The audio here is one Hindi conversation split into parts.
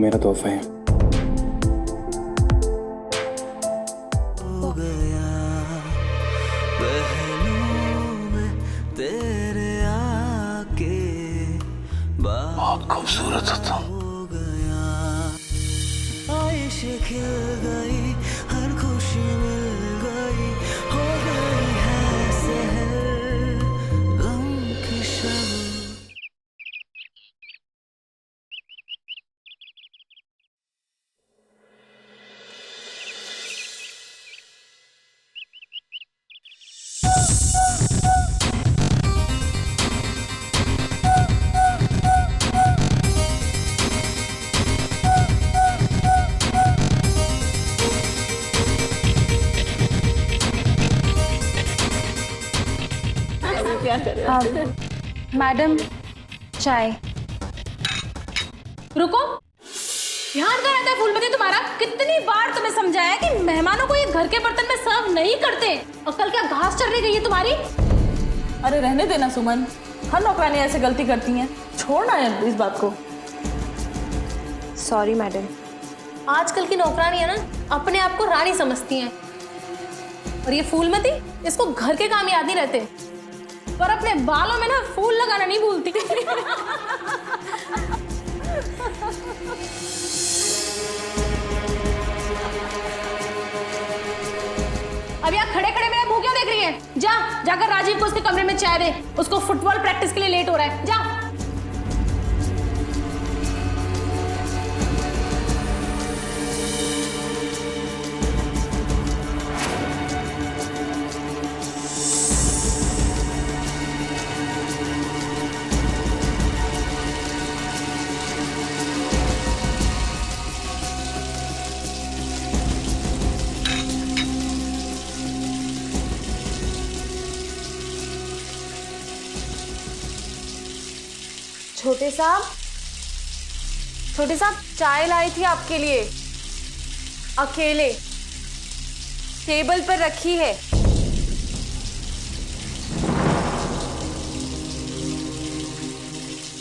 मेरा तोहफा है। हो गया पहलू में तेरे आके बहुत खूबसूरत हो तुम। हो गया आइश खिल गई हर खुशी मिल गई हो गई है सहर गम की शब। मैडम चाय। रुको, ध्यान कहाँ रहता है फूलमती तुम्हारा? कितनी बार तुम्हें समझाया कि मेहमानों को ये घर के बर्तन में सर्व नहीं करते। और कल क्या घास चढ़ने गई है तुम्हारी? अरे रहने देना सुमन, हर नौकरानी ऐसे गलती करती हैं, छोड़ना है इस बात को। Sorry madam. आजकल की नौकरानी है ना, अपने आप को रानी समझती हैं। और ये फूलमती, इसको घर के काम याद नहीं रहते, पर अपने बालों में ना फूल लगाना नहीं भूलती। अब यहाँ खड़े खड़े मेरा मुंह क्यों देख रही है? जाकर राजीव को उसके कमरे में चाय दे, उसको फुटबॉल प्रैक्टिस के लिए लेट हो रहा है। जा। छोटे साहब चाय लाई थी आपके लिए, अकेले टेबल पर रखी है।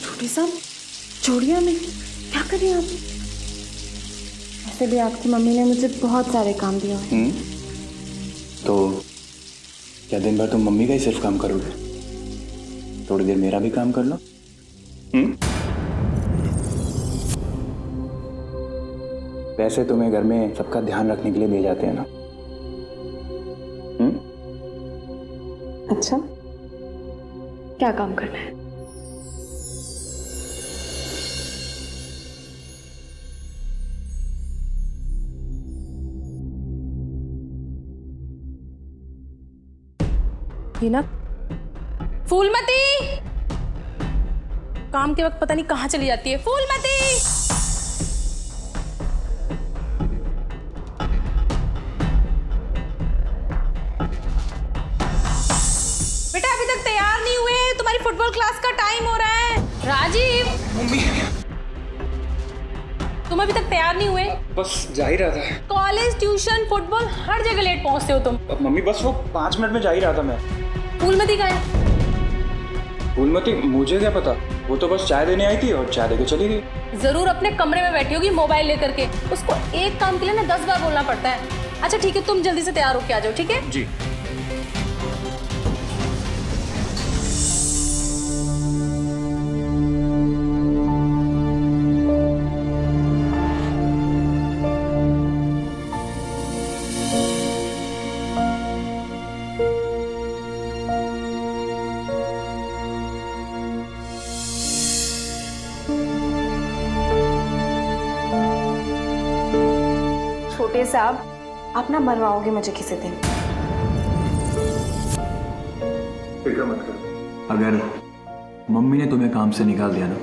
छोटे साहब चूड़ियां में क्या करें आप? ऐसे भी आपकी मम्मी ने मुझे बहुत सारे काम दिए हैं। तो क्या दिन भर तुम मम्मी का ही सिर्फ काम करोगे? थोड़ी देर मेरा भी काम कर लो। पैसे तुम्हें घर में सबका ध्यान रखने के लिए दिए जाते हैं ना। अच्छा, क्या काम करना है? हीना, फूलमती काम के वक्त पता नहीं कहाँ चली जाती है। फूलमती, बेटा अभी तक तैयार नहीं हुए, तुम्हारी फुटबॉल क्लास का टाइम हो रहा है। राजीव, मम्मी तुम अभी तक तैयार नहीं हुए? बस जा ही रहा था। कॉलेज, ट्यूशन, फुटबॉल, हर जगह लेट पहुंचते हो तुम। अब मम्मी बस वो 5 मिनट में जा ही रहा था मैं। फूलमती कहाँ है? फूलमती मुझे क्या पता, वो तो बस चाय देने आई थी और चाय देके चली गई। जरूर अपने कमरे में बैठी होगी मोबाइल लेकर के। उसको एक काम के लिए ना 10 बार बोलना पड़ता है। अच्छा ठीक है, तुम जल्दी से तैयार होके आ जाओ, ठीक है? जी। छोटे साहब, आप ना मरवाओगे मुझे किसी दिन। फिक्र मत करो, अगर मम्मी ने तुम्हें काम से निकाल दिया ना,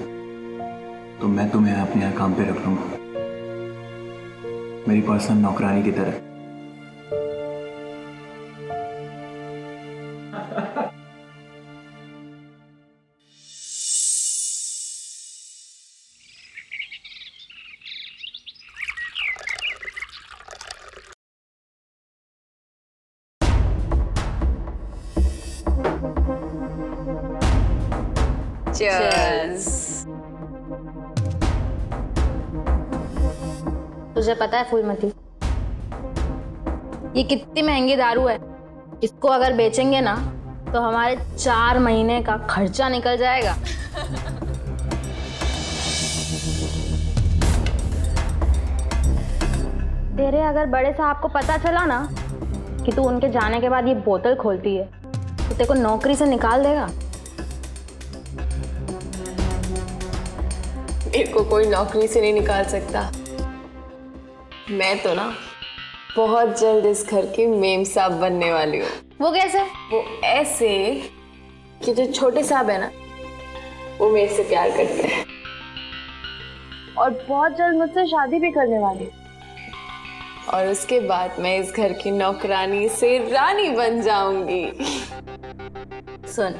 तो मैं तुम्हें अपने यहाँ काम पे रख लूंगा, मेरी पर्सनल नौकरानी की तरह। Cheers. तुझे पता है फूलमती, ये कितनी महंगी दारू है। इसको अगर बेचेंगे ना तो हमारे 4 महीने का खर्चा निकल जाएगा। तेरे अगर बड़े साहब को पता चला ना कि तू उनके जाने के बाद ये बोतल खोलती है तो तेरे को नौकरी से निकाल देगा। मेरे को कोई नौकरी से नहीं निकाल सकता। मैं तो ना बहुत जल्द इस घर की मेम साहब बनने वाली हूँ। वो कैसे? वो ऐसे कि जो छोटे साहब है ना वो मेरे से प्यार करते हैं और बहुत जल्द मुझसे शादी भी करने वाली। और उसके बाद मैं इस घर की नौकरानी से रानी बन जाऊंगी। सुन,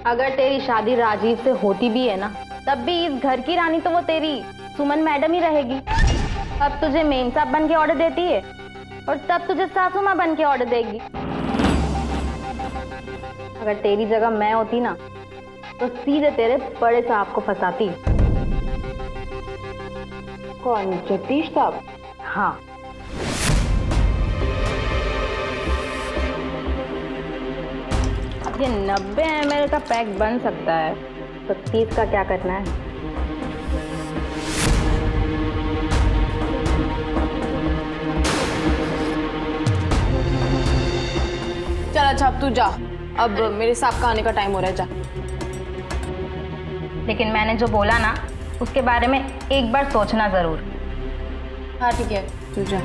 अगर तेरी शादी राजीव से होती भी है ना तब भी इस घर की रानी तो वो तेरी सुमन मैडम ही रहेगी। अब तुझे मेम साहब बन के ऑर्डर देती है और तब तुझे सासू माँ बन के ऑर्डर देगी। अगर तेरी जगह मैं होती ना तो सीधे तेरे बड़े साहब को फंसाती। कौन? जगदीश साहब? हाँ, अब ये 90 ml का पैक बन सकता है तो 30 का क्या करना है? चल अच्छा अब तू जा, अब मेरे साहब का आने का टाइम हो रहा है। जा। लेकिन मैंने जो बोला ना उसके बारे में एक बार सोचना जरूर। हाँ ठीक है, तू जा।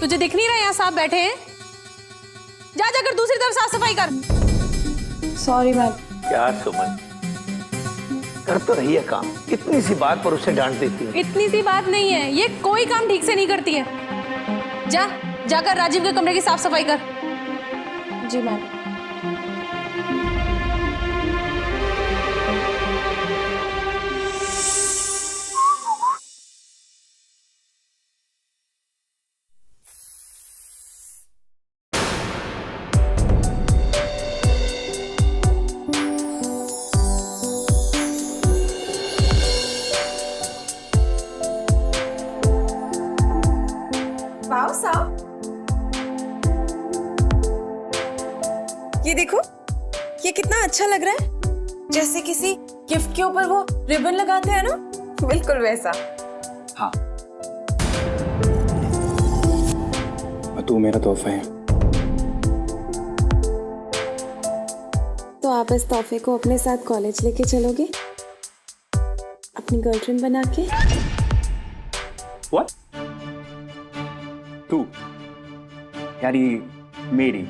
तुझे दिख नहीं रहा यहाँ साहब बैठे हैं? जा जाकर दूसरी तरफ साफ सफाई कर। Sorry ma'am. यार सुमन, कर तो रही है काम, इतनी सी बात पर उसे डांट देती है। इतनी सी बात नहीं है, ये कोई काम ठीक से नहीं करती है। जा जाकर राजीव के कमरे की साफ सफाई कर। जी मैम। वाओ साहब, ये देखो, ये कितना अच्छा लग रहा है। जैसे किसी गिफ्ट के ऊपर वो रिबन लगाते हैं ना, बिल्कुल वैसा। हाँ, तू मेरा तोहफा है। तो आप इस तोहफे को अपने साथ कॉलेज लेके चलोगे, अपनी गर्लफ्रेंड बना के? What? तू यानी मेरी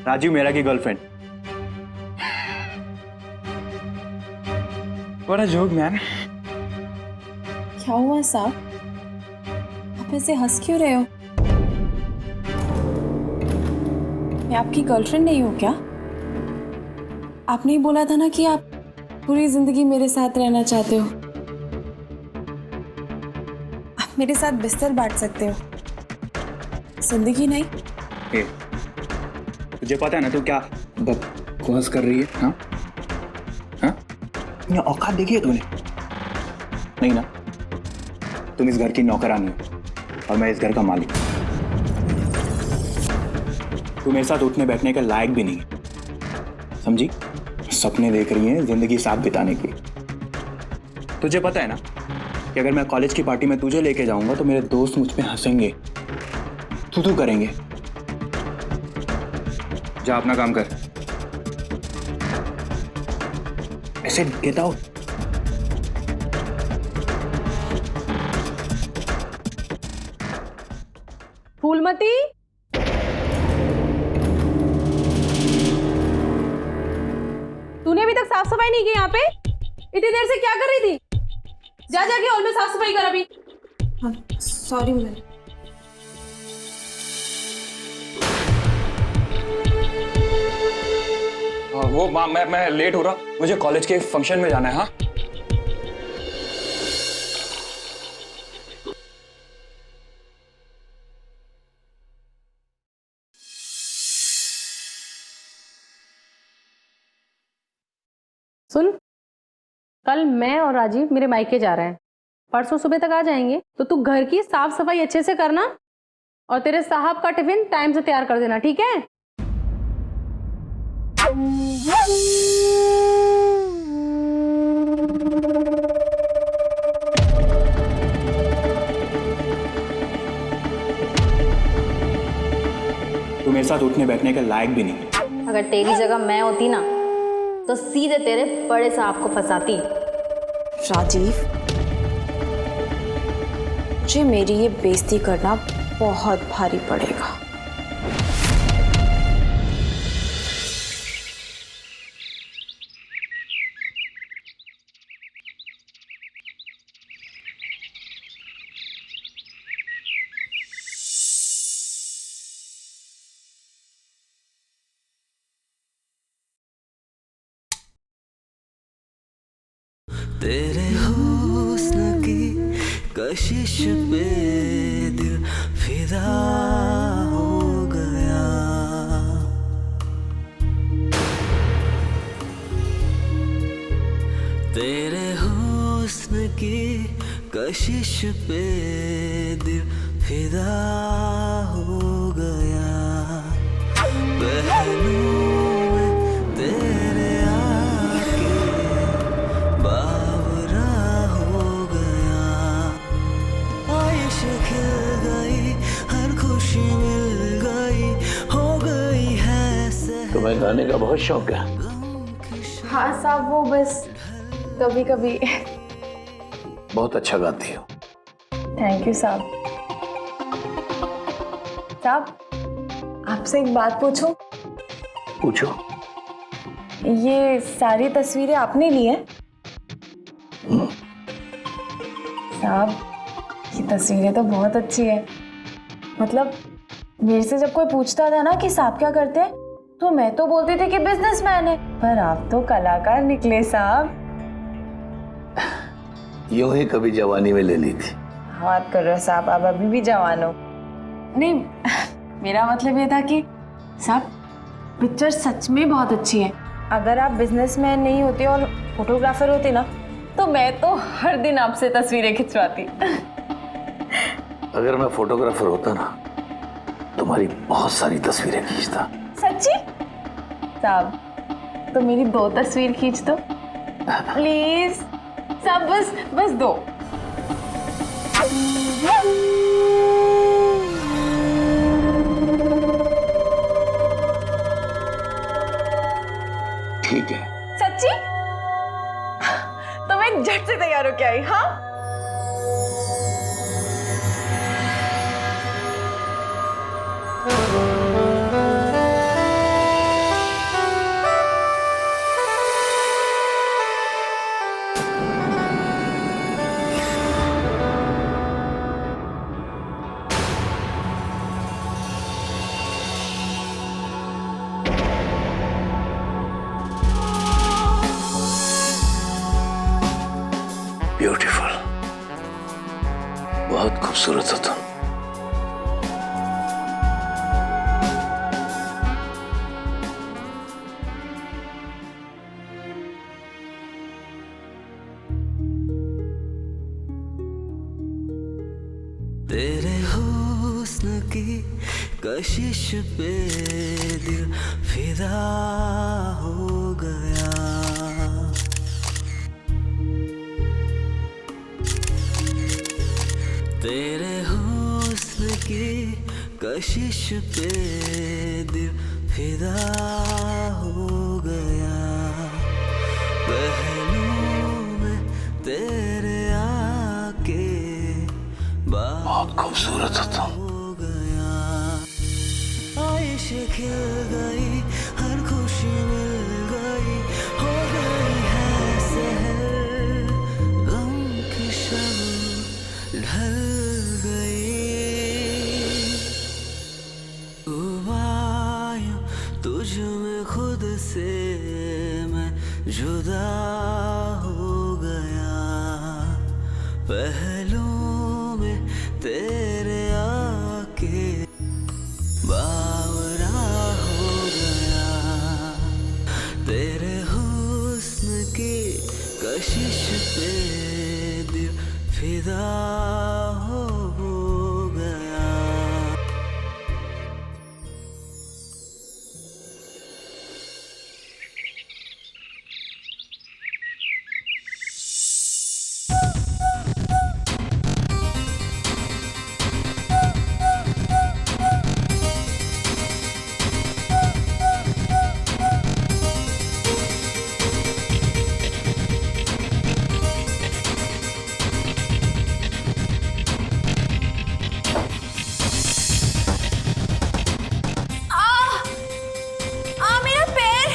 राजीव मेरा की girlfriend? What a joke, man. क्या हुआ साहब, आप ऐसे हंस क्यों रहे हो? मैं आपकी गर्लफ्रेंड नहीं हूँ क्या? आपने ही बोला था ना कि आप पूरी जिंदगी मेरे साथ रहना चाहते हो। आप मेरे साथ बिस्तर बांट सकते हो, जिंदगी नहीं। ए, तुझे पता है ना तू क्या बकवास कर रही है? हाँ हाँ, ये औकात देखी है तूने? नहीं ना, तुम इस घर की नौकरानी हो और मैं इस घर का मालिक। तू मेरे साथ उठने बैठने के लायक भी नहीं है, समझी? सपने देख रही है जिंदगी साथ बिताने की। तुझे पता है ना कि अगर मैं कॉलेज की पार्टी में तुझे लेके जाऊंगा तो मेरे दोस्त मुझ पे हंसेंगे, तू करेंगे। जा अपना काम कर, ऐसे गेट आउट। फूलमती, तूने अभी तक साफ सफाई नहीं की यहाँ पे? इतनी देर से क्या कर रही थी? जा जाके हॉल में साफ सफाई कर अभी। Sorry ma'am. वो माँ मैं लेट हो रहा, मुझे कॉलेज के फंक्शन में जाना है। हाँ सुन, कल मैं और राजीव मेरे मायके जा रहे हैं, परसों सुबह तक आ जाएंगे। तो तू घर की साफ सफाई अच्छे से करना और तेरे साहब का टिफिन टाइम से तैयार कर देना, ठीक है? तू मेरे साथ उठने बैठने के लायक भी नहीं। अगर तेरी जगह मैं होती ना तो सीधे तेरे बड़े साहब को फंसाती। राजीव, मुझे मेरी ये बेइज्जती करना बहुत भारी पड़ेगा। तेरे हुस्न की कशिश पे दिल फिदा हो गया। तेरे हुस्न की कशिश पे दिल फिदा हो गया। पहलू में तेरे आके बावरा हो गया। आयश खिल गई, हर खुशी मिल गई, हो गई है सहर। तुम्हें गाने का बहुत शौक है? हाँ साहब, वो बस कभी कभी। बहुत अच्छा गाती हो। थैंक यू साहब। साहब, आपसे एक बात पूछूं? पूछो। ये सारी तस्वीरें आपने ली हैं? साहब, ये तस्वीरें तो बहुत अच्छी है। मतलब मेरे से जब कोई पूछता था ना कि साहब क्या करते हैं, तो मैं तो बोलती थी कि बिजनेसमैन है, पर आप तो कलाकार निकले साहब। यूं ही कभी जवानी में ले ली थी। बात कर रहे साहब, आप अभी भी जवान हो। नहीं, मेरा मतलब ये था कि साहब पिक्चर सच में बहुत अच्छी है। अगर आप बिजनेसमैन नहीं होते और फोटोग्राफर होते ना, तो मैं तो हर दिन आपसे तस्वीरें खिंचवाती। अगर मैं फोटोग्राफर होता ना, तुम्हारी बहुत सारी तस्वीरें खींचता। सच्ची? साहब तो मेरी 2 तस्वीर खींच दो प्लीज साहब, बस 2। ठीक है। सच्ची? तो मैं झट से तैयार होके आई। हाँ, ब्यूटीफुल, बहुत खूबसूरत हो तुम। तेरे हुस्न की कशिश पे दिल फिदा हो गया। तेरे हुस्न की कशिश पे दिल फिदा हो गया। पहलू में तेरे आके बहुत खूबसूरत हो तुम। हो गया। खिल गई, हर खुशी मिल गई, हो गई है सहर, गम की शब ढल गई। हुमायूं तुझ में खुद से मैं जुदा हो गया, पहलू में तेरे आके बावरा हो गया, तेरे हुस्न की कशिश पे दिल फिदा हो गया। मेरा पैर।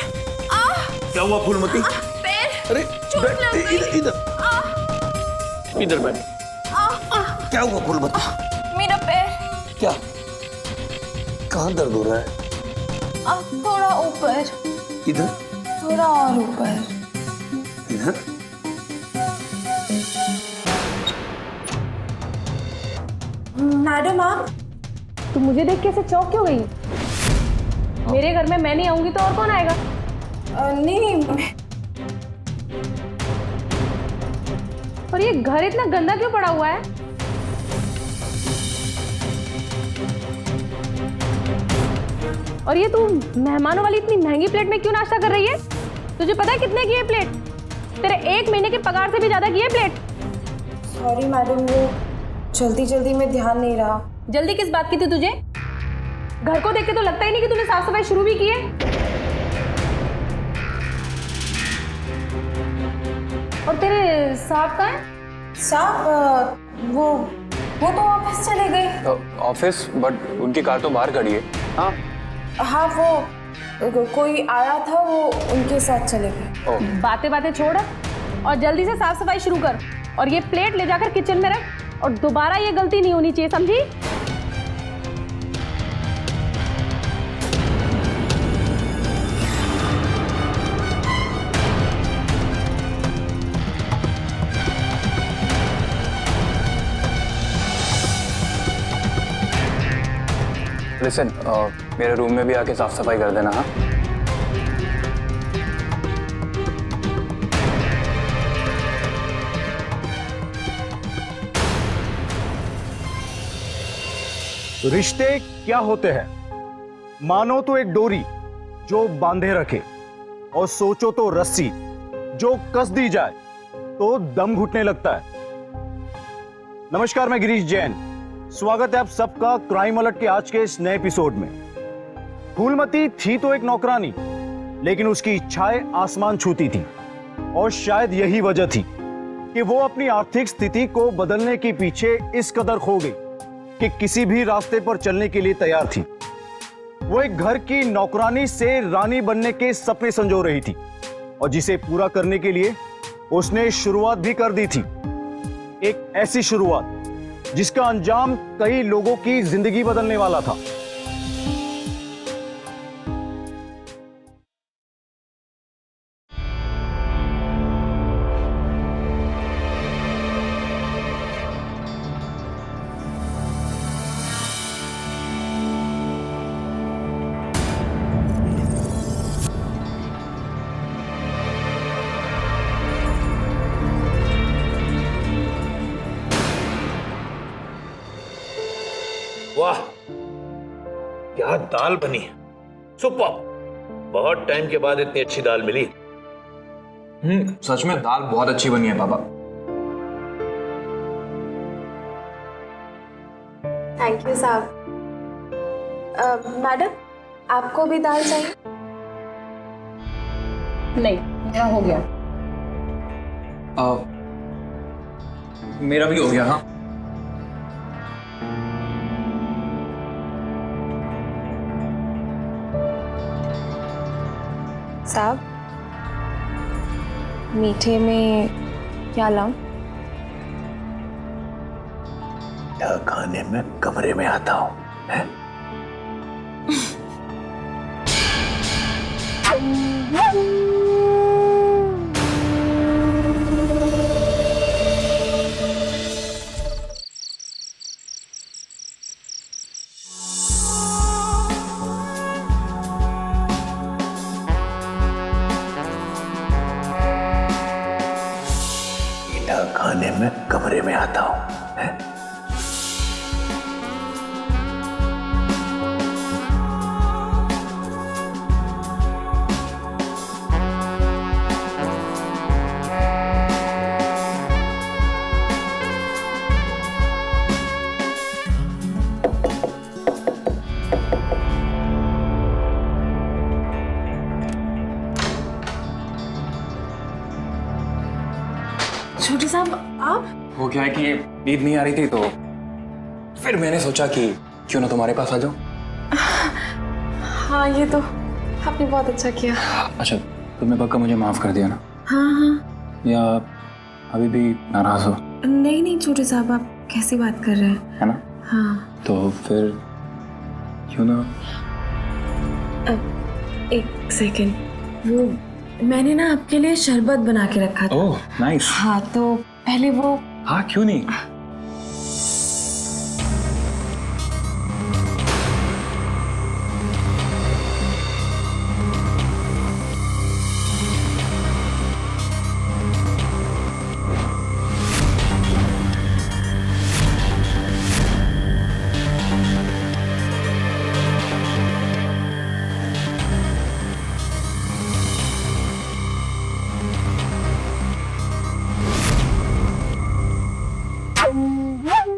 क्या हुआ फूलमती? पैर। अरे चोट लग गई। इधर इधर बैठ। क्या हुआ फूलमती? मेरा पैर। क्या? कहाँ दर्द हो रहा है? थोड़ा ऊपर। इधर? थोड़ा और ऊपर। इधर? मैडम आप? तू मुझे देख के ऐसे चौंक क्यों गई? मेरे घर में मैं नहीं आऊंगी तो और कौन आएगा? नहीं। और ये घर इतना गंदा क्यों पड़ा हुआ है? और ये तू मेहमानों वाली इतनी महंगी प्लेट में क्यों नाश्ता कर रही है? तुझे पता है कितने की है प्लेट? तेरे 1 महीने के पगार से भी ज्यादा की है प्लेट। सॉरी मैडम, वो जल्दी जल्दी में ध्यान नहीं रहा। जल्दी किस बात की थी तुझे? घर को देख के तो लगता ही नहीं कि तूने साफ सफाई शुरू भी की है। और तेरे साहब कहाँ हैं? साहब वो तो ऑफिस चले गए। ऑफिस? बट उनकी कार तो बाहर खड़ी है। हाँ हाँ, वो कोई आया था, वो उनके साथ चले गए। बातें बातें छोड़ और जल्दी से साफ सफाई शुरू कर, और ये प्लेट ले जाकर किचन में रख, और दोबारा ये गलती नहीं होनी चाहिए, समझी? लिसन, मेरे रूम में भी आके साफ सफाई कर देना। हाँ रिश्ते क्या होते हैं? मानो तो एक डोरी जो बांधे रखे, और सोचो तो रस्सी जो कस दी जाए तो दम घुटने लगता है। नमस्कार, मैं गिरीश जैन। स्वागत है आप सबका क्राइम अलर्ट के आज के इस नए एपिसोड में। फूलमती थी तो एक नौकरानी, लेकिन उसकी इच्छाएं आसमान छूती थी, और शायद यही वजह थी कि वो अपनी आर्थिक स्थिति को बदलने के पीछे इस कदर खो गई कि किसी भी रास्ते पर चलने के लिए तैयार थी। वो एक घर की नौकरानी से रानी बनने के सपने संजो रही थी, और जिसे पूरा करने के लिए उसने शुरुआत भी कर दी थी। एक ऐसी शुरुआत जिसका अंजाम कई लोगों की जिंदगी बदलने वाला था। वाह, क्या दाल बनी है, सुपर। बहुत टाइम के बाद इतनी अच्छी दाल मिली। सच में दाल बहुत अच्छी बनी है पापा। थैंक यू साहब। मैडम, आपको भी दाल चाहिए? नहीं, मेरा हो गया। मेरा भी हो गया। हाँ साहब, मीठे में क्या लाऊं? क्या खाने में कमरे में आता हूं, हैं? खाने में कमरे में आता हूं, हैं? छोटे साहब आप? वो क्या है कि ये नींद नहीं आ रही थी, तो फिर मैंने सोचा कि क्यों ना तुम्हारे पास आ जाऊं। हाँ, ये तो आपने बहुत अच्छा किया। अच्छा, तुमने पक्का मुझे माफ कर दिया ना? हाँ हाँ। या अभी भी नाराज हो? नहीं नहीं छोटे साहब, आप कैसी बात कर रहे हैं? है ना? हाँ। तो फिर क्यों ना? एक सेकेंड, वो मैंने ना आपके लिए शरबत बना के रखा था। Oh nice. हाँ, तो पहले वो। हाँ, क्यों नहीं।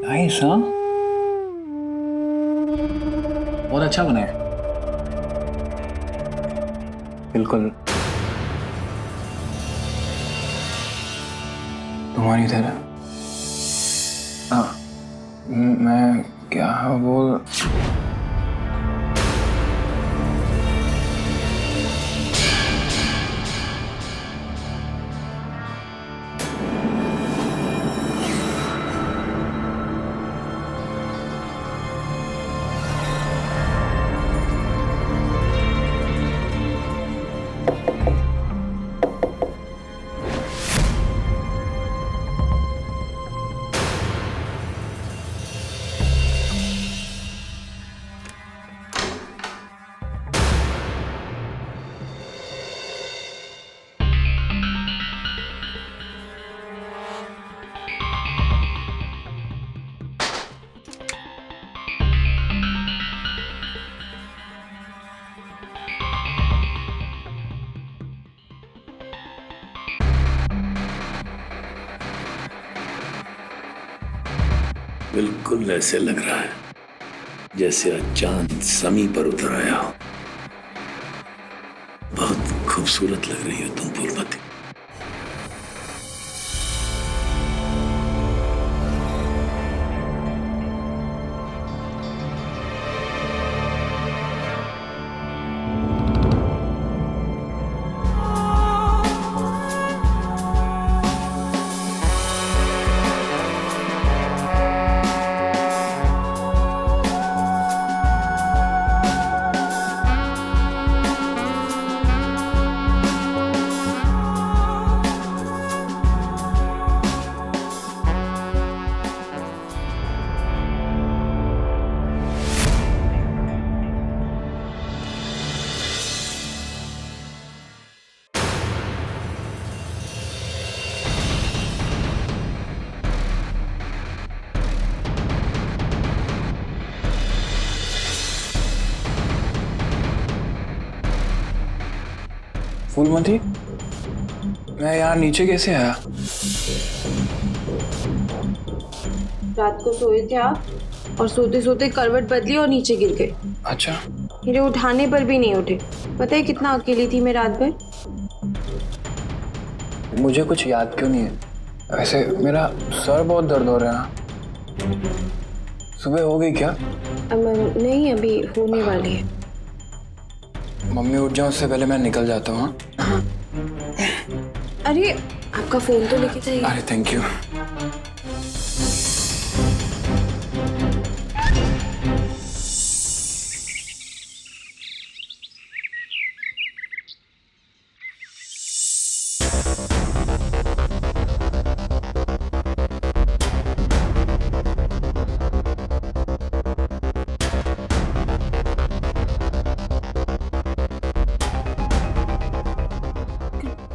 नाइस, हाँ, बहुत अच्छा बना है। बिल्कुल तुम्हारी तरह। हाँ, मैं क्या बोल। बिल्कुल ऐसे लग रहा है जैसे आज चांद समी पर उतर आया हो। बहुत खूबसूरत लग रही हो तुम फूलमती। फूलमती, मैं यहाँ नीचे कैसे आया? रात को सोए थे आप और सोते सोते करवट बदली और नीचे गिर गए। अच्छा। मेरे उठाने पर भी नहीं उठे। पता है कितना अकेली थी मैं रात भर? मुझे कुछ याद क्यों नहीं है? वैसे मेरा सर बहुत दर्द हो रहा है। सुबह हो गई क्या? नहीं, अभी होने वाली है। मम्मी उठ जाओ उससे पहले मैं निकल जाता हूँ। हाँ? अरे आपका फोन तो लेके जाइए। अरे थैंक यू।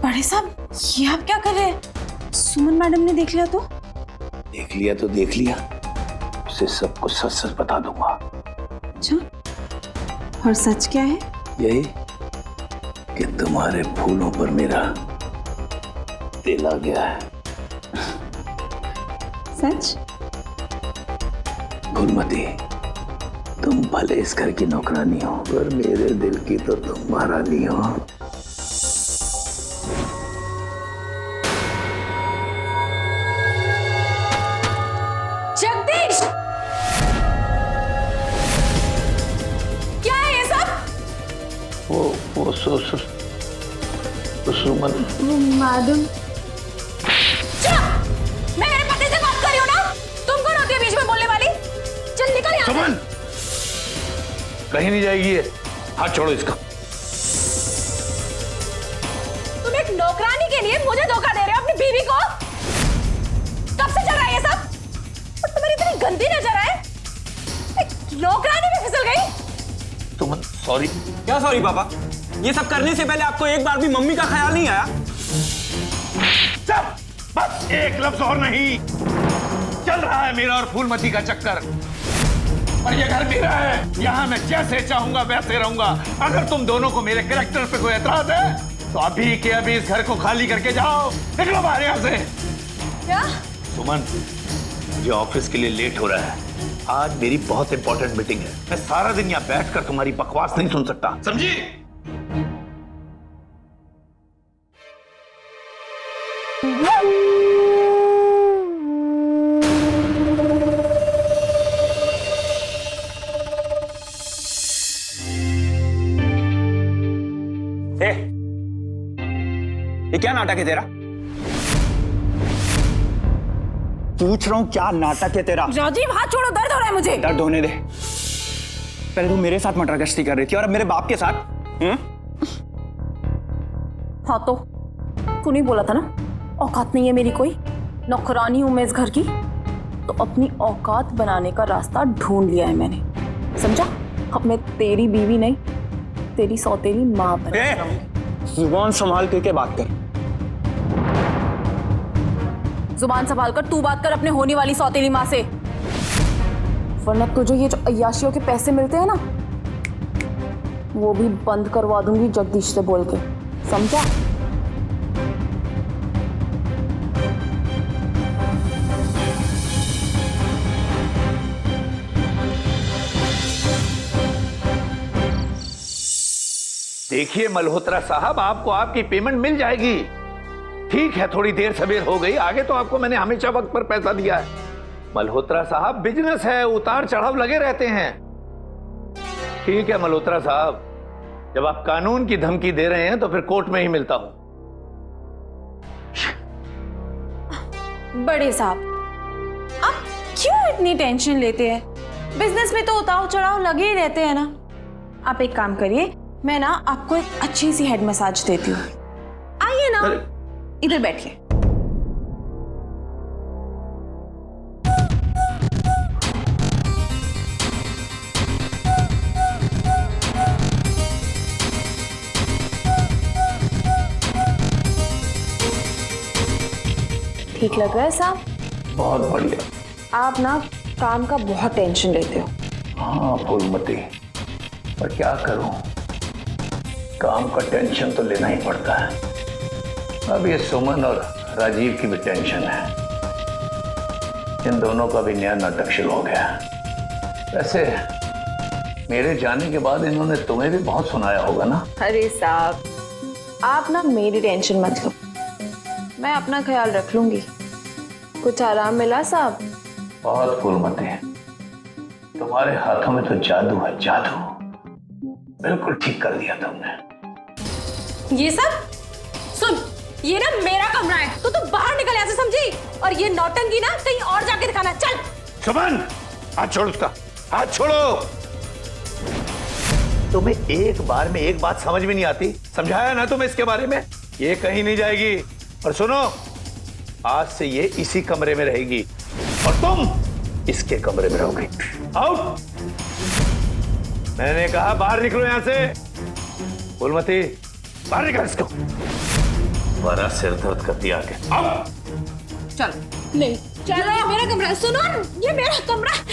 बड़े साहब, ये आप क्या कर रहे हैं? सुमन मैडम ने देख लिया तो? देख लिया तो देख लिया, उसे सब कुछ सच सच बता दूंगा। अच्छा, और सच क्या है? यही कि तुम्हारे फूलों पर मेरा दिल आ गया है। सच? फूलमती, तुम भले इस घर की नौकरानी हो, पर मेरे दिल की तो तुम महारानी हो। जगदीश, क्या है ये सब? वो सुमन मैडम, मैं मेरे पति से बात कर रही हूँ ना, तुम कौन होती है बीच में बोलने वाली? चल निकल यहाँ से। सुमन, कहीं नहीं जाएगी ये, हाथ छोड़ो इसका। तुम एक नौकरानी के लिए मुझे धोखा दे रहे हो अपनी बीवी को? कब से चल रहा है ये सब? और तुम्हारी इतनी गंदी नजर है, एक नौकरानी में फिसल गई। सुमन सॉरी। क्या सॉरी पापा? ये सब करने से पहले आपको एक बार भी मम्मी का ख्याल नहीं आया? सब, बस एक लफ्ज और नहीं। चल रहा है मेरा और फूलमती का चक्कर, और ये घर मेरा है, यहाँ मैं जैसे चाहूंगा वैसे रहूंगा। अगर तुम दोनों को मेरे कैरेक्टर पे कोई एतराज है तो अभी के अभी इस घर को खाली करके जाओ, निकलो बाहर यहाँ से। क्या? सुमन, मुझे ऑफिस के लिए लेट हो रहा है, आज मेरी बहुत इंपॉर्टेंट मीटिंग है, मैं सारा दिन यहाँ बैठकर तुम्हारी बकवास नहीं सुन सकता, समझी? ये क्या नाटक है तेरा? पूछ रहा हूं क्या नाटक है तेरा? राजीव, हाथ छोड़ो, दर्द हो रहा है मुझे। दर्द होने दे। पहले तू मेरे साथ मटर गश्ती कर रही थी और अब मेरे बाप के साथ। हाँ तो तूने बोला था ना, औकात नहीं है मेरी कोई, नौकरानी हूं मैं इस घर की, तो अपनी औकात बनाने का रास्ता ढूंढ लिया है मैंने, समझा? अब मैं तेरी बीवी नहीं, तेरी सौतेली माँ बन। जुबान संभाल के बात कर। जुबान संभाल कर तू बात कर अपने होने वाली सौतेली माँ से, वरना तुझे ये जो अय्याशियों के पैसे मिलते हैं ना, वो भी बंद करवा दूंगी जगदीश से बोल के, समझा? देखिए मल्होत्रा साहब, आपको आपकी पेमेंट मिल जाएगी। ठीक है, थोड़ी देर सवेर हो गई, आगे तो आपको मैंने हमेशा वक्त पर पैसा दिया है। मल्होत्रा साहब, बिजनेस है, उतार चढ़ाव लगे रहते हैं। ठीक है मल्होत्रा साहब, जब आप कानून की धमकी दे रहे हैं तो फिर कोर्ट में ही मिलता हूं। बड़े साहब, आप क्यों इतनी टेंशन लेते हैं? बिजनेस में तो उतार चढ़ाव लगे ही रहते हैं ना। आप एक काम करिए, मैं ना आपको एक अच्छी सी हेड मसाज देती हूँ, आइए ना, इधर बैठिए। ठीक लग रहा है साहब? बहुत बढ़िया। आप ना काम का बहुत टेंशन लेते हो। हाँ फूलमती, पर क्या करूं, काम का टेंशन तो लेना ही पड़ता है। अब ये सुमन और राजीव की भी टेंशन है, इन दोनों का भी नया नाटक शुरू हो गया। वैसे मेरे जाने के बाद इन्होंने तुम्हें भी बहुत सुनाया होगा ना? अरे साहब, आप ना मेरी टेंशन मत लो, मैं अपना ख्याल रख लूंगी। कुछ आराम मिला साहब? बहुत फूलमती है, तुम्हारे हाथों में तो जादू है, जादू। बिल्कुल ठीक कर दिया तुमने। ये सब सुन, ये ना मेरा कमरा है, तो तू बाहर निकल यहाँ से, समझी? और ये नौटंकी ना कहीं और जाके दिखाना। चल सुमन, हाथ छोड़ उसका, हाथ छोड़ो। तुम्हें एक बार में एक बात समझ में नहीं आती? समझाया ना तुम्हें इसके बारे में? ये कहीं नहीं जाएगी। और सुनो, आज से ये इसी कमरे में रहेगी और तुम इसके कमरे में रहोगे। आउट। मैंने कहा बाहर निकलो यहां से। फूलमती, बाहर निकल इसको। बड़ा सिर दर्द कर दिया आगे। आओ। चल। नहीं चलो, ये मेरा कमरा है। सुनो, ये मेरा कमरा है।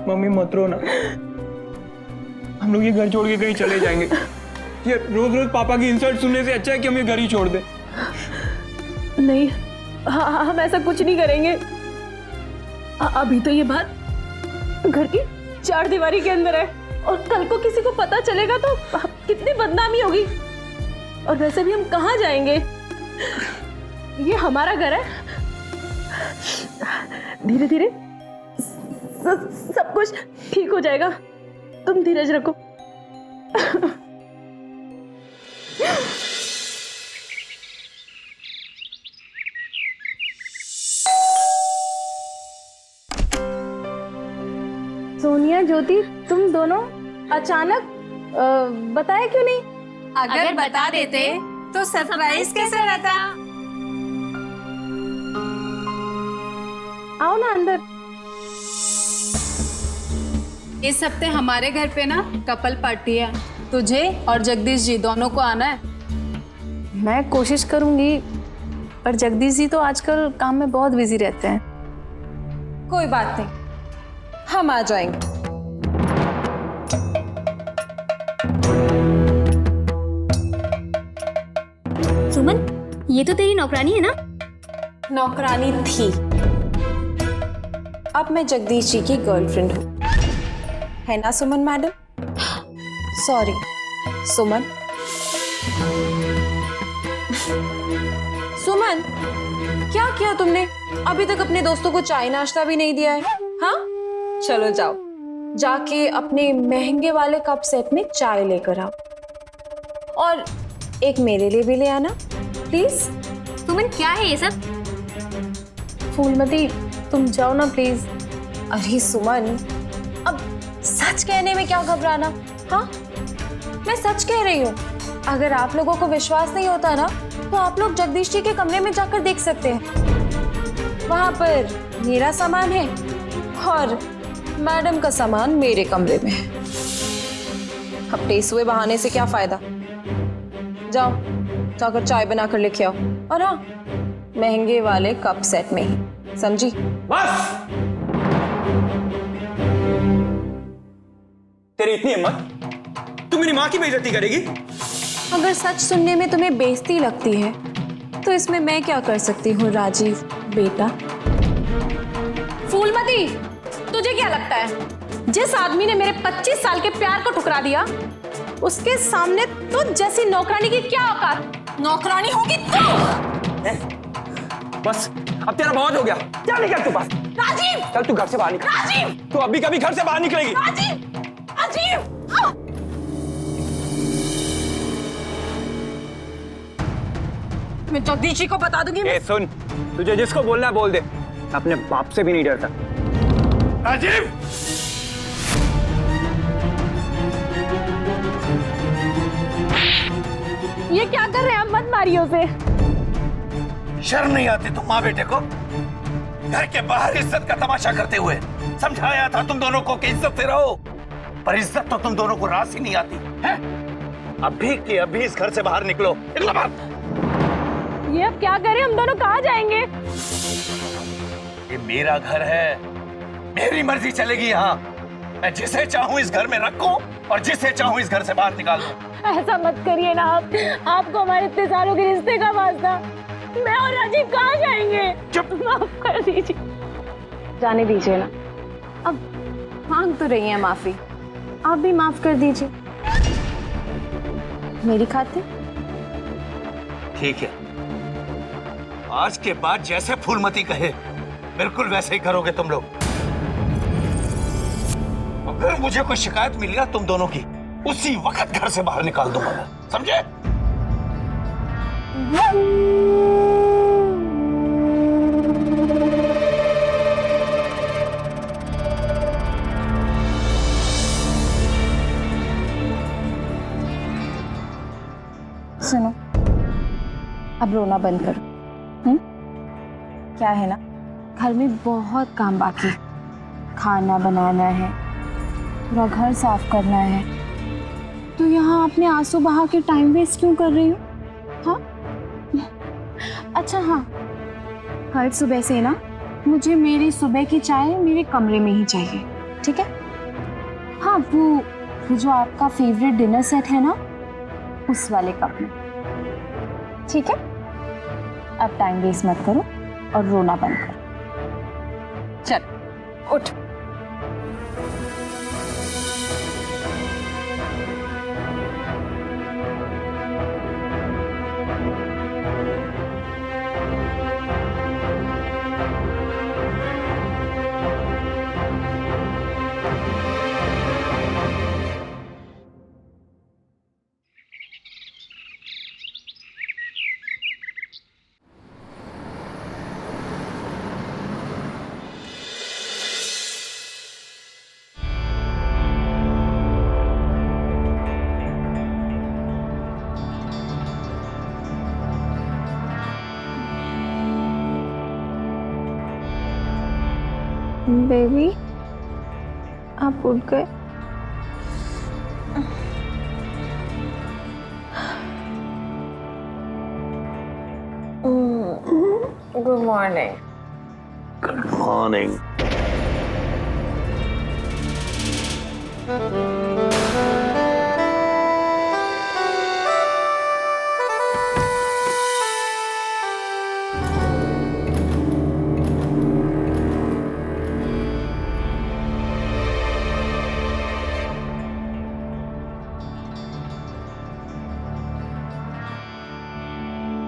मम्मी मत रो ना, हम लोग ये घर छोड़ के कहीं चले जाएंगे। ये रोज रोज पापा की इंसल्ट सुनने से अच्छा है कि हम ये घर ही छोड़ दें। नहीं, हम ऐसा कुछ नहीं करेंगे। अभी तो ये बात घर की चार दीवारी के अंदर है, और कल को किसी को पता चलेगा तो कितनी बदनामी होगी। और वैसे भी हम कहाँ जाएंगे? ये हमारा घर है। धीरे धीरे सब कुछ ठीक हो जाएगा, तुम धीरज रखो। सोनिया, ज्योति, तुम दोनों अचानक बताया क्यों नहीं? अगर बता देते तो सरप्राइज कैसा रहता? आओ ना अंदर। इस हफ्ते हमारे घर पे ना कपल पार्टी है, तुझे और जगदीश जी दोनों को आना है। मैं कोशिश करूंगी, पर जगदीश जी तो आजकल काम में बहुत बिजी रहते हैं। कोई बात नहीं, हम आ जाएंगे। सुमन, ये तो तेरी नौकरानी है ना? नौकरानी थी, अब मैं जगदीश जी की गर्लफ्रेंड हूँ, है ना सुमन मैडम? सॉरी सुमन। सुमन, क्या किया तुमने? अभी तक अपने दोस्तों को चाय नाश्ता भी नहीं दिया है। हाँ, चलो जाओ, जाके अपने महंगे वाले कप सेट में चाय लेकर आओ, और एक मेरे लिए भी ले आना प्लीज। सुमन, क्या है ये सब? फूलमती, तुम जाओ ना प्लीज। अरे सुमन, अब सच कहने में क्या घबराना? हाँ, मैं सच कह रही हूँ। अगर आप लोगों को विश्वास नहीं होता ना, तो आप लोग जगदीश जी के कमरे में जाकर देख सकते हैं। वहां पर मेरा सामान है और मैडम का सामान मेरे कमरे में है। अब टेस्ट हुए बहाने से क्या फायदा? जाओ, जाकर चाय बनाकर लेके आओ, और हाँ, महंगे वाले कप सेट में ही, समझी? बस, तेरी इतनी हिम्मत, तू मेरी माँ की बेइज्जती करेगी? अगर सच सुनने में तुम्हें बेइज्जती लगती है, तो इसमें मैं क्या कर सकती हूँ राजीव बेटा? फूलमती, तुझे क्या लगता है जिस आदमी ने मेरे 25 साल के प्यार को ठुकरा दिया, उसके सामने तो जैसी नौकरानी की क्या औकात? नौकरानी होगी तो? बस, अब तेरा बहुत हो गया। क्या निकल तू बस? राजीव! चल तू घर से बाहर निकल। राजीव! तू अभी कभी घर से बाहर निकलेगी? राजीव! राजीव! मैं जगदीश जी को बता दूंगी। ए सुन, तुझे जिसको बोलना है बोल दे, अपने बाप से भी नहीं डरता। राजीव! ये क्या कर रहे हैं आप? मत मारिए उसे। शर्म नहीं आती तुम माँ बेटे को? घर के बाहर इज्जत का तमाशा करते हुए समझाया था तुम दोनों को कि इज्जत से रहो, पर इज्जत तो तुम दोनों को रास ही नहीं आती है। अभी के अभी इस घर से बाहर निकलो, निकलो बाहर। ये अब क्या करें? हम दोनों कहाँ जाएंगे? ये मेरा घर है, मेरी मर्जी चलेगी यहाँ। मैं जिसे चाहूँ इस घर में रखूं और जिसे चाहूँ इस घर से बाहर निकाल दूं। ऐसा मत करिए ना आप। आपको हमारे इतने सालों के रिश्ते का वास्ता। मैं और राजीव कहाँ जाएंगे? चुप। माफ कर दीजिए। जाने दीजिए ना, अब मांग तो रही हैं माफी, आप भी माफ कर दीजिए मेरी खातिर। ठीक है, आज के बाद जैसे फूलमती कहे बिल्कुल वैसे ही करोगे तुम लोग। अगर मुझे कोई शिकायत मिली ना तुम दोनों की, उसी वक्त घर से बाहर निकाल दूंगा मैं, समझे? सुनो, अब रोना बंद करो। क्या है ना, घर में बहुत काम बाकी, खाना बनाना है, पूरा घर साफ करना है, तो यहाँ अपने आंसू बहा के टाइम वेस्ट क्यों कर रही हो? हाँ, अच्छा हाँ, कल सुबह से ना मुझे मेरी सुबह की चाय मेरे कमरे में ही चाहिए, ठीक है? हाँ, वो जो आपका फेवरेट डिनर सेट है ना, उस वाले कप में, ठीक है? अब टाइम वेस्ट मत करो और रोना बंद करो। चल उठ। बेबी, आप उठ गए? Good morning. Good morning.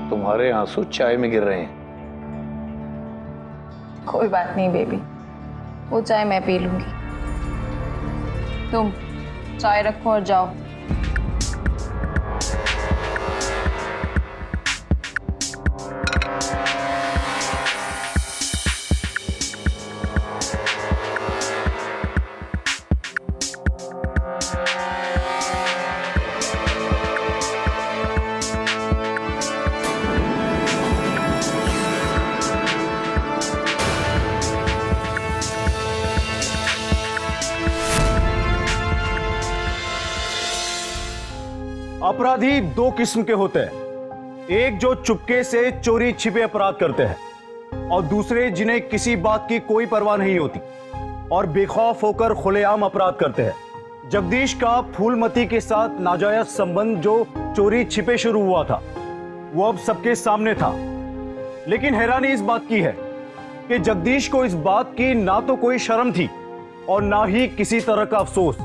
तुम्हारे आंसू चाय में गिर रहे हैं। कोई बात नहीं बेबी, वो चाय मैं पी लूंगी। तुम चाय रखो और जाओ। अपराधी दो किस्म के होते हैं, एक जो चुपके से चोरी छिपे अपराध करते हैं और दूसरे जिन्हें किसी बात की कोई परवाह नहीं होती और बेखौफ होकर खुलेआम अपराध करते हैं। जगदीश का फूलमती के साथ नाजायज संबंध जो चोरी छिपे शुरू हुआ था, वो अब सबके सामने था। लेकिन हैरानी इस बात की है कि जगदीश को इस बात की ना तो कोई शर्म थी और ना ही किसी तरह का अफसोस।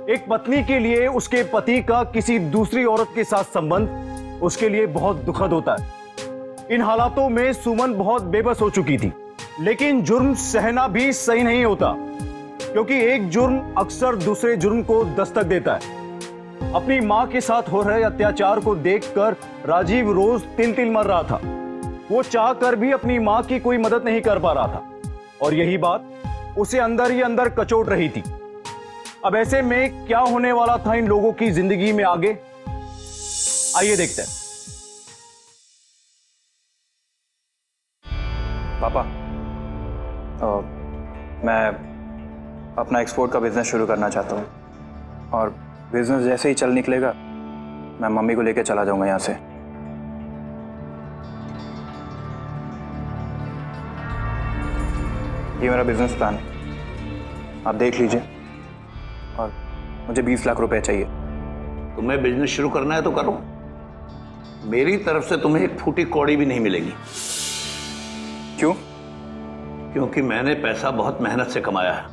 एक पत्नी के लिए उसके पति का किसी दूसरी औरत के साथ संबंध उसके लिए बहुत दुखद होता है। इन हालातों में सुमन बहुत बेबस हो चुकी थी, लेकिन जुर्म सहना भी सही नहीं होता, क्योंकि एक जुर्म अक्सर दूसरे जुर्म को दस्तक देता है। अपनी मां के साथ हो रहे अत्याचार को देखकर राजीव रोज तिल तिल मर रहा था। वो चाहकर भी अपनी मां की कोई मदद नहीं कर पा रहा था और यही बात उसे अंदर ही अंदर कचोट रही थी। अब ऐसे में क्या होने वाला था इन लोगों की जिंदगी में आगे, आइए देखते हैं। पापा, मैं अपना एक्सपोर्ट का बिजनेस शुरू करना चाहता हूँ और बिजनेस जैसे ही चल निकलेगा मैं मम्मी को लेकर चला जाऊंगा यहाँ से। ये मेरा बिजनेस प्लान है। आप देख लीजिए, और मुझे 20 लाख रुपए चाहिए। तुम्हें बिजनेस शुरू करना है तो करो, मेरी तरफ से तुम्हें एक फूटी कौड़ी भी नहीं मिलेगी। क्यों? क्योंकि मैंने पैसा बहुत मेहनत से कमाया है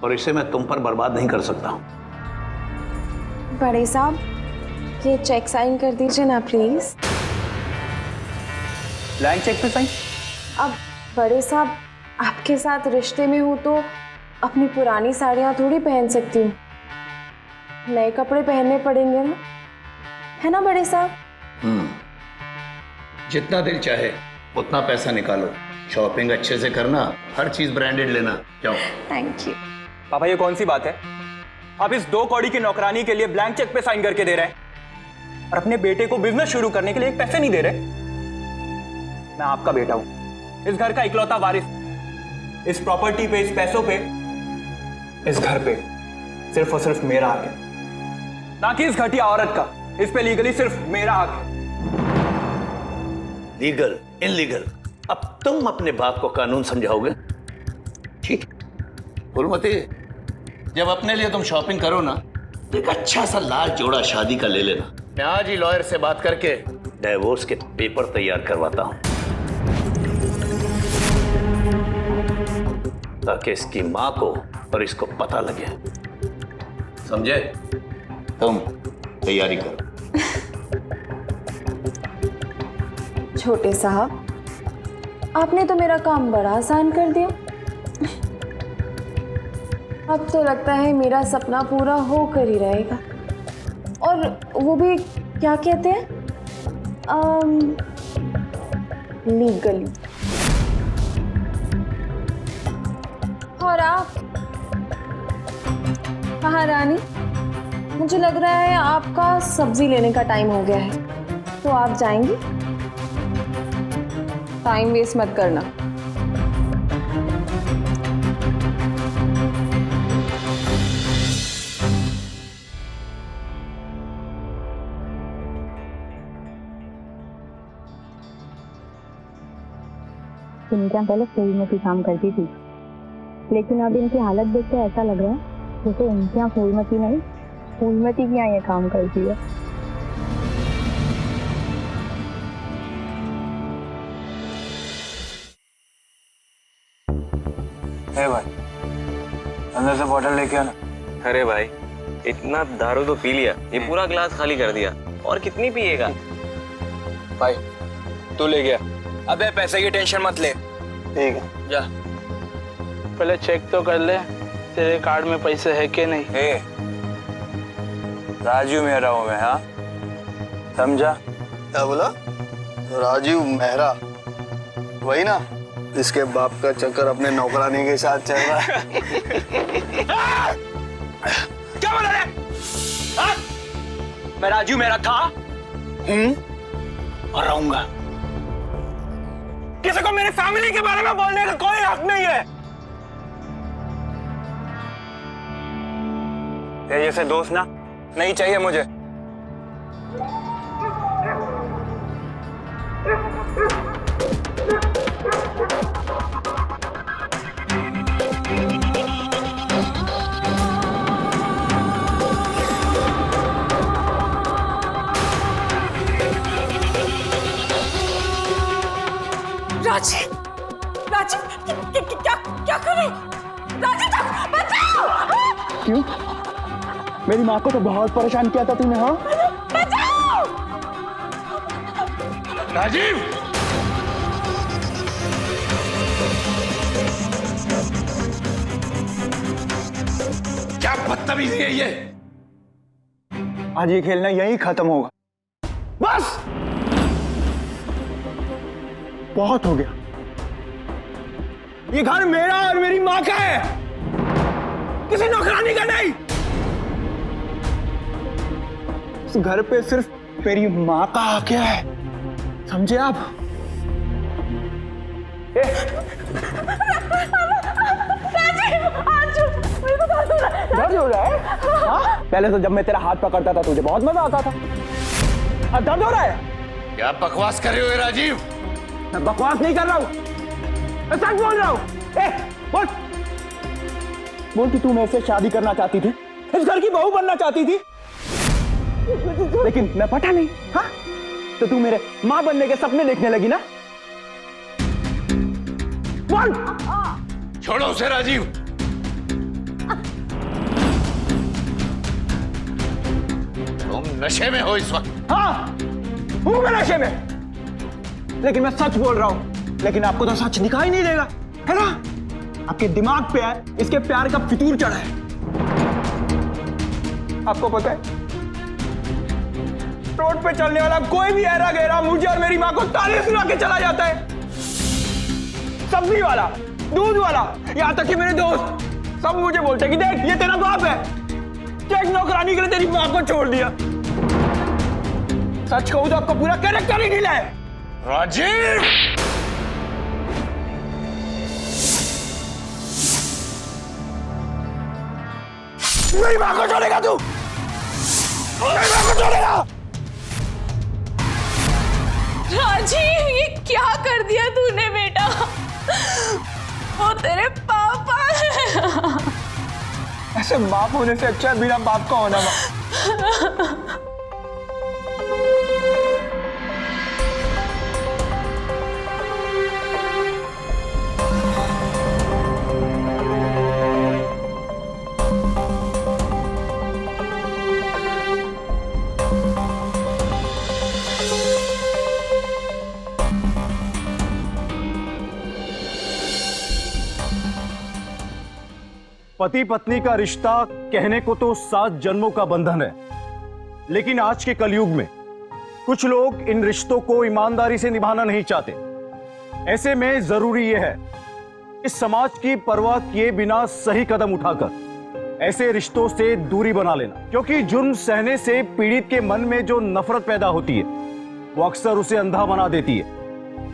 और इसे मैं तुम पर बर्बाद नहीं कर सकता। बड़े साहब, ये चेक साइन कर दीजिए ना प्लीज। ब्लैंक चेक पे साइन? अब बड़े साहब, आपके साथ रिश्ते में हूँ तो अपनी पुरानी साड़ियाँ थोड़ी पहन सकती हूँ, नए कपड़े पहनने पड़ेंगे ना, है ना बड़े साहब? जितना दिल चाहे उतना पैसा निकालो, शॉपिंग अच्छे से करना, हर चीज ब्रांडेड लेना। जाओ। Thank you. पापा ये कौन सी बात है? आप इस 2 कौड़ी की नौकरानी के लिए ब्लैंक चेक पे साइन करके दे रहे हैं और अपने बेटे को बिजनेस शुरू करने के लिए एक पैसे नहीं दे रहे। मैं आपका बेटा हूं, इस घर का इकलौता वारिस। इस प्रॉपर्टी पे, इस पैसों पे, इस घर पे सिर्फ और सिर्फ मेरा हक है, ना कि इस घटिया औरत का। इस पे लीगली सिर्फ मेरा हक है। लीगल, इनलीगल, अब तुम अपने बाप को कानून समझाओगे? ठीक। फूलमती, जब अपने लिए तुम शॉपिंग करो ना तो एक अच्छा सा लाल जोड़ा शादी का ले लेना। मैं आज ही लॉयर से बात करके डिवोर्स के पेपर तैयार करवाता हूं, ताकि इसकी मां को और इसको पता लगे। समझे? तुम तैयारी करो। छोटे साहब, आपने तो मेरा काम बड़ा आसान कर दिया। अब तो लगता है मेरा सपना पूरा होकर ही रहेगा, और वो भी क्या कहते हैं, लीगली। और आप महारानी, मुझे लग रहा है आपका सब्जी लेने का टाइम हो गया है, तो आप जाएंगी? टाइम वेस्ट मत करना। इनका पहले फूलमती काम करती थी, लेकिन अब इनकी हालत देख के ऐसा लग रहा है जैसे इनके यहाँ फूलमती नहीं, फूलमती के यहाँ ये काम करती है। भाई, अंदर से बॉटल लेके आना। अरे भाई, इतना दारू तो पी लिया, ये पूरा ग्लास खाली कर दिया, और कितनी पिएगा? भाई तू ले गया। अबे पैसे की टेंशन मत ले। ठीक है, जा। पहले चेक तो कर ले तेरे कार्ड में पैसे है कि नहीं। राजू मेहरा हूं मैं, हाँ समझा? क्या बोला? राजीव मेहरा, वही ना इसके बाप का चक्कर अपने नौकरानी के साथ चल रहा है। क्या बोला रे? मैं राजू मेहरा था और रहूंगा। किसी को मेरी फैमिली के बारे में बोलने का कोई हक नहीं है। ये जैसे दोस्त ना नहीं चाहिए मुझे। राजीव, राजीव, क्या कर रहे हो? राजीव, बचाओ! क्यों? मेरी माँ को तो बहुत परेशान किया था तूने, हाँ? बचाओ! राजीव! क्या बदतमीजी है ये? आज ये खेलना यहीं खत्म होगा, बस बहुत हो गया। ये घर मेरा और मेरी माँ का है, किसी नौकरानी का नहीं। इस घर पे सिर्फ मेरी माँ का हक है, समझे आप? दर्द हो रहा है? हाँ? पहले तो जब मैं तेरा हाथ पकड़ता था तुझे बहुत मजा आता था, अब दर्द हो रहा है? क्या बकवास कर रहे हो राजीव? मैं बकवास नहीं कर रहा हूं, मैं सच बोल रहा हूं। बोल। बोल कि तू मेरे से शादी करना चाहती थी, इस घर की बहू बनना चाहती थी, लेकिन मैं पटा नहीं। हाँ, तो तू मेरे मां बनने के सपने देखने लगी ना। बोल। छोड़ो उसे राजीव। तुम नशे में हो इस वक्त। हाँ, हूं मैं नशे में, लेकिन मैं सच बोल रहा हूं। लेकिन आपको तो सच दिखाई नहीं देगा, है ना? आपके दिमाग पे है इसके प्यार का फितूर चढ़ा है। आपको पता है, रोड पे चलने वाला कोई भी ऐरा गहरा मुझे और मेरी मां को ताने सुना के चला जाता है। सब्जी वाला, दूध वाला, यहां तक कि मेरे दोस्त सब मुझे बोलते हैं कि देख ये तेरा बाप है, एक नौकरानी के लिए तेरी मां को छोड़ दिया। सच कहूं तो आपका पूरा कैरेक्टर ही ढीला है। राजीव, मेरी मां को छोड़ेगा तू? मेरी मां को छोड़ेगा? राजीव, ये क्या कर दिया तूने बेटा? वो तेरे पापा है। ऐसे बाप होने से अच्छा है बिना बाप का होना। मां, पति पत्नी का रिश्ता कहने को तो 7 जन्मों का बंधन है, लेकिन आज के कलयुग में कुछ लोग इन रिश्तों को ईमानदारी से निभाना नहीं चाहते। ऐसे में जरूरी यह है इस समाज की परवाह किए बिना सही कदम उठाकर ऐसे रिश्तों से दूरी बना लेना, क्योंकि जुर्म सहने से पीड़ित के मन में जो नफरत पैदा होती है वो अक्सर उसे अंधा बना देती है,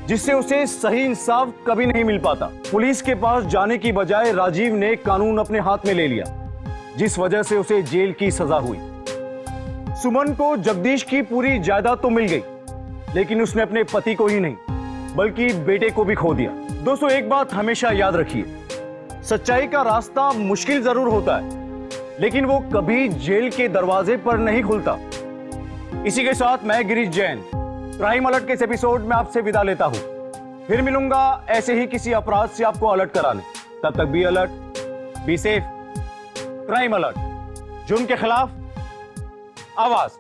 जिससे उसे सही इंसाफ कभी नहीं मिल पाता। पुलिस के पास जाने की बजाय राजीव ने कानून अपने हाथ में ले लिया, जिस वजह से उसे जेल की सजा हुई। सुमन को जगदीश की पूरी जायदाद तो मिल गई, लेकिन उसने अपने पति को ही नहीं बल्कि बेटे को भी खो दिया। दोस्तों, एक बात हमेशा याद रखिए, सच्चाई का रास्ता मुश्किल जरूर होता है, लेकिन वो कभी जेल के दरवाजे पर नहीं खुलता। इसी के साथ मैं गिरीश जैन क्राइम अलर्ट के इस एपिसोड में आपसे विदा लेता हूं। फिर मिलूंगा ऐसे ही किसी अपराध से आपको अलर्ट कराने। तब तक be alert, be safe. Crime alert, जुर्म के खिलाफ आवाज।